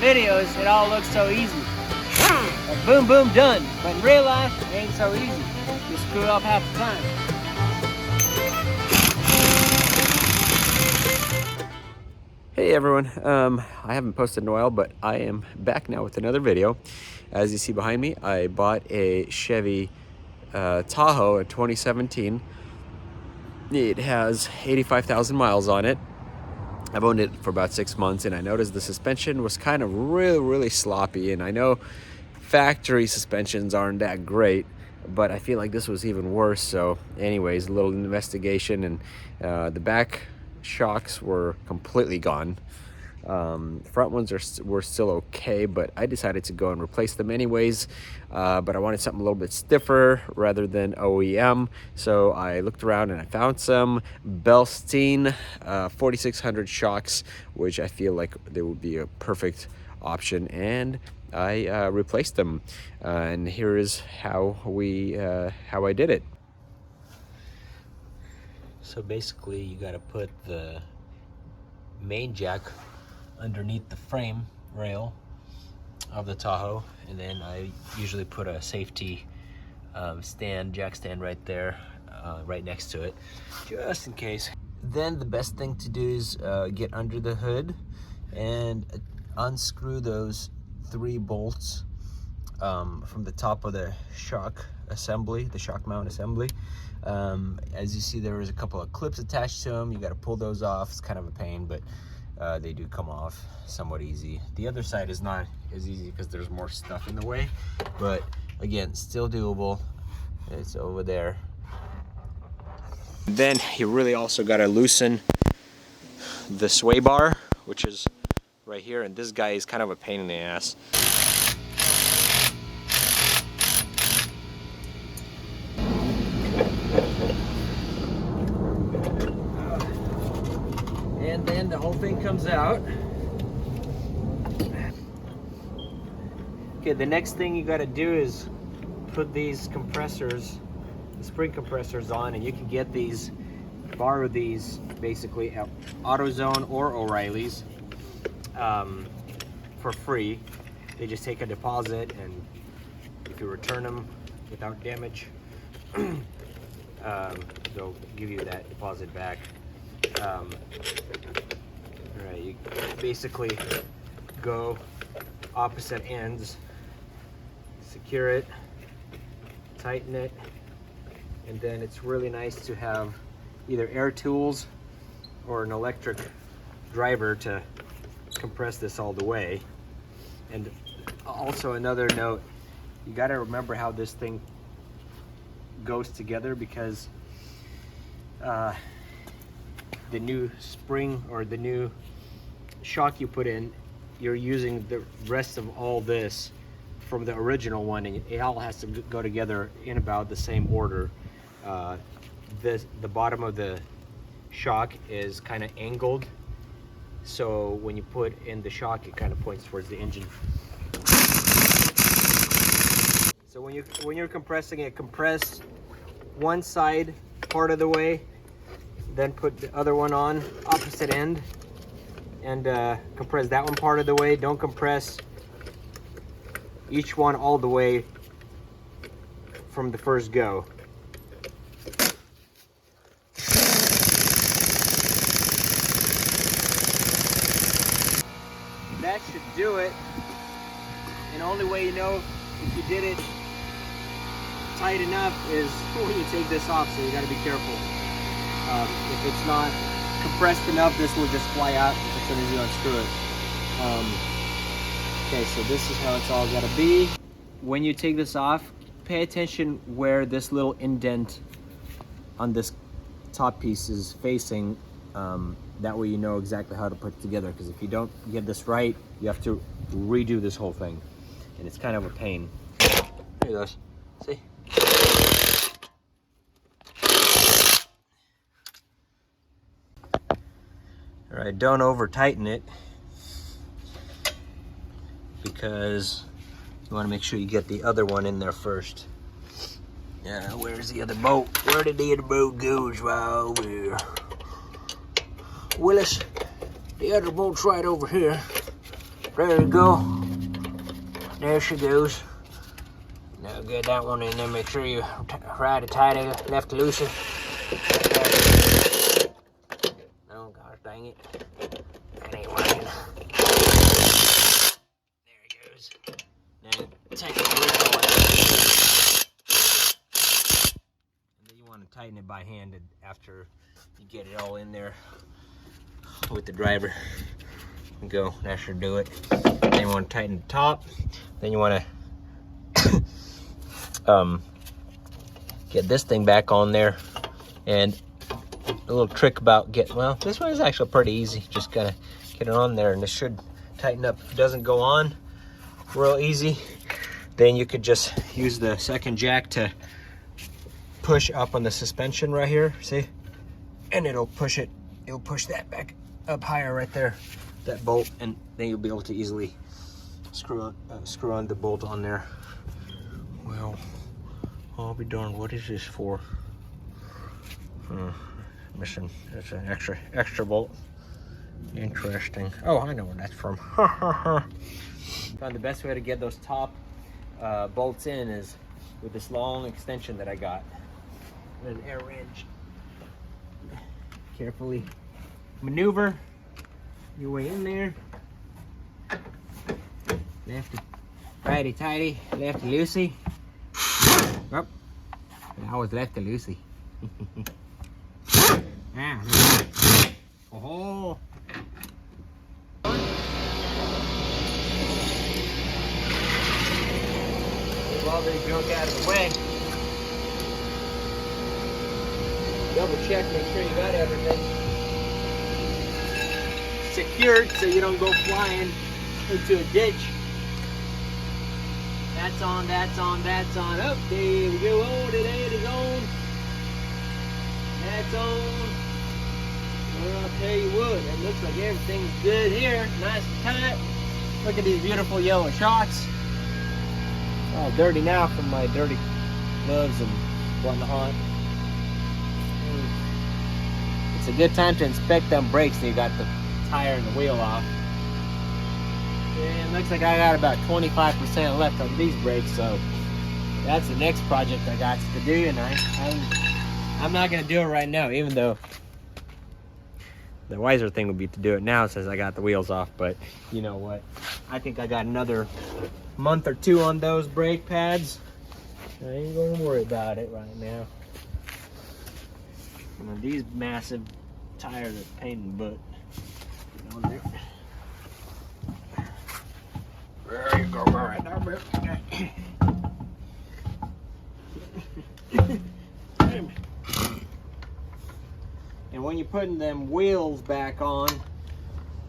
videos, it all looks so easy. Like boom, boom, done. But in real life, it ain't so easy. You screw up half the time. Hey everyone, I haven't posted in a while, but I am back now with another video. As you see behind me, I bought a Chevy Tahoe in 2017. It has 85,000 miles on it. I've owned it for about 6 months, and I noticed the suspension was kind of really sloppy. And I know factory suspensions aren't that great, but I feel like this was even worse. So anyways, a little investigation, and the back shocks were completely gone. Front ones were still okay, but I decided to go and replace them anyways. But I wanted something a little bit stiffer rather than OEM, so I looked around and I found some Bilstein 4600 shocks, which I feel like they would be a perfect option, and I replaced them. And here is how I did it. So basically, you got to put the main jack underneath the frame rail of the Tahoe, and then I usually put a safety jack stand right there, right next to it, just in case. Then the best thing to do is get under the hood and unscrew those 3 bolts from the top of the shock assembly, the shock mount assembly. As you see, there was a couple of clips attached to them. You got to pull those off. It's kind of a pain, but they do come off somewhat easy. The other side is not as easy because there's more stuff in the way, but again, still doable. It's over there. Then you really also got to loosen the sway bar, which is right here, and this guy is kind of a pain in the ass. And then the whole thing comes out. Okay, the next thing you got to do is put these compressors, the spring compressors on, and you can get these, borrow these basically at AutoZone or O'Reilly's for free. They just take a deposit, and if you return them without damage, they'll give you that deposit back. Right, you basically go opposite ends, secure it, tighten it, and then it's really nice to have either air tools or an electric driver to compress this all the way. And also another note, you got to remember how this thing goes together, because the new spring or the new shock you put in, you're using the rest of all this from the original one, and it all has to go together in about the same order. The bottom of the shock is kind of angled, so when you put in the shock, it kind of points towards the engine. So when you're compressing it, compress one side part of the way, then put the other one on opposite end, and compress that one part of the way. Don't compress each one all the way from the first go. That should do it. And the only way you know if you did it tight enough is when you take this off, so you got to be careful. If it's not compressed enough, this will just fly out as soon as you unscrew it. Okay, so this is how it's all got to be. When you take this off, pay attention where this little indent on this top piece is facing. That way you know exactly how to put it together, because if you don't get this right, you have to redo this whole thing, and it's kind of a pain. There it goes. See? All right, don't over tighten it, because you want to make sure you get the other one in there first. Yeah, where's the other bolt? Where did the other bolt go? It's right over here. Willis, the other bolt's right over here. There you go. There she goes. Now get that one in there. Make sure you ride it tight, left it loosey. Oh gosh, dang it. That ain't working. There it goes. Now take it loose. And then you want to tighten it by hand after you get it all in there with the driver. Go, that should do it. Then you want to tighten the top. Then you want to get this thing back on there. And a little trick about well, this one is actually pretty easy. Just gotta get it on there and this should tighten up. If it doesn't go on real easy, then you could just use the second jack to push up on the suspension right here, see? And it'll push that back up higher right there, that bolt, and then you'll be able to easily screw on the bolt on there. Well, I'll be darned, what is this for? Missing, it's an extra bolt. Interesting. Oh, I know where that's from. Found the best way to get those top bolts in is with this long extension that I got. And an air wrench. Carefully maneuver your way in there. Lefty righty tighty, lefty loosey. Oh, I was lefty loosey. Ah, oh. Get all this junk out of the way. Double check, make sure you got everything secured so you don't go flying into a ditch. That's on, that's on, that's on. Oh, there we go. Oh, that is on. That's on. Well, I'll tell you what, it looks like everything's good here. Nice and tight. Look at these beautiful yellow shocks. All dirty now from my dirty gloves and whatnot. It's a good time to inspect them brakes that you got the tire and the wheel off. And it looks like I got about 25% left on these brakes, so that's the next project I got to do, and I'm not gonna do it right now, even though the wiser thing would be to do it now since I got the wheels off. But you know what? I think I got another month or two on those brake pads. I ain't gonna worry about it right now. These massive tires are a pain in the butt. There you go, right there, bro. And when you're putting them wheels back on,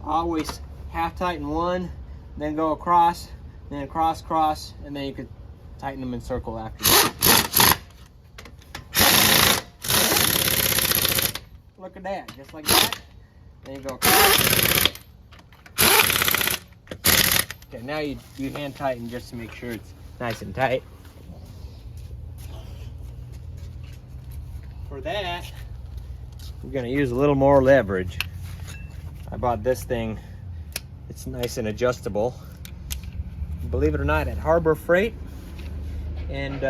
always half tighten one, then go across, then across, cross, and then you could tighten them in circle after that. Look at that, just like that. Then you go across. Okay, now you hand tighten just to make sure it's nice and tight. For that, we're gonna use a little more leverage. I bought this thing. It's nice and adjustable. Believe it or not, at Harbor Freight. And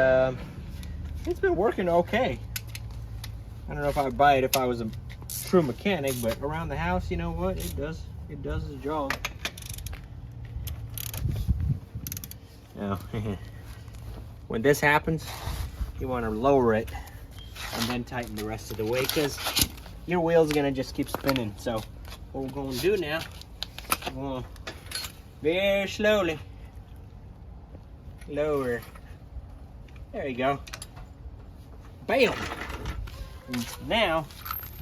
it's been working okay. I don't know if I would buy it if I was a true mechanic, but around the house, you know what? It does the job. Now, when this happens, you want to lower it and then tighten the rest of the way, because your wheel's gonna just keep spinning. So what we're gonna do now, we're gonna very slowly lower. There you go. Bam! And now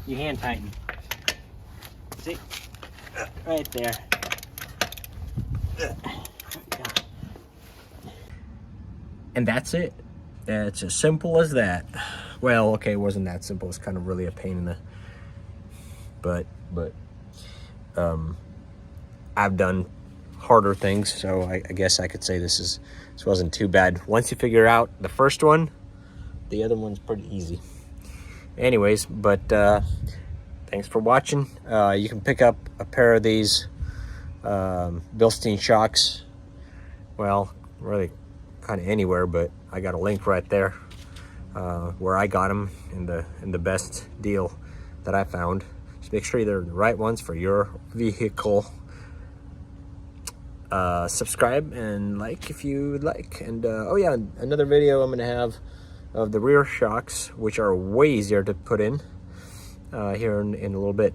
you hand tighten. See? Right there. And that's it. It's as simple as that. Well, okay, it wasn't that simple. It's kind of really a pain in the... But I've done harder things, so I guess I could say this wasn't too bad. Once you figure out the first one, the other one's pretty easy. Anyways, but thanks for watching. You can pick up a pair of these Bilstein shocks. Well, really kind of anywhere, but I got a link right there where I got them in the best deal that I found. Just make sure they're the right ones for your vehicle. Subscribe and like if you would like. And oh yeah, another video I'm gonna have of the rear shocks, which are way easier to put in here in a little bit.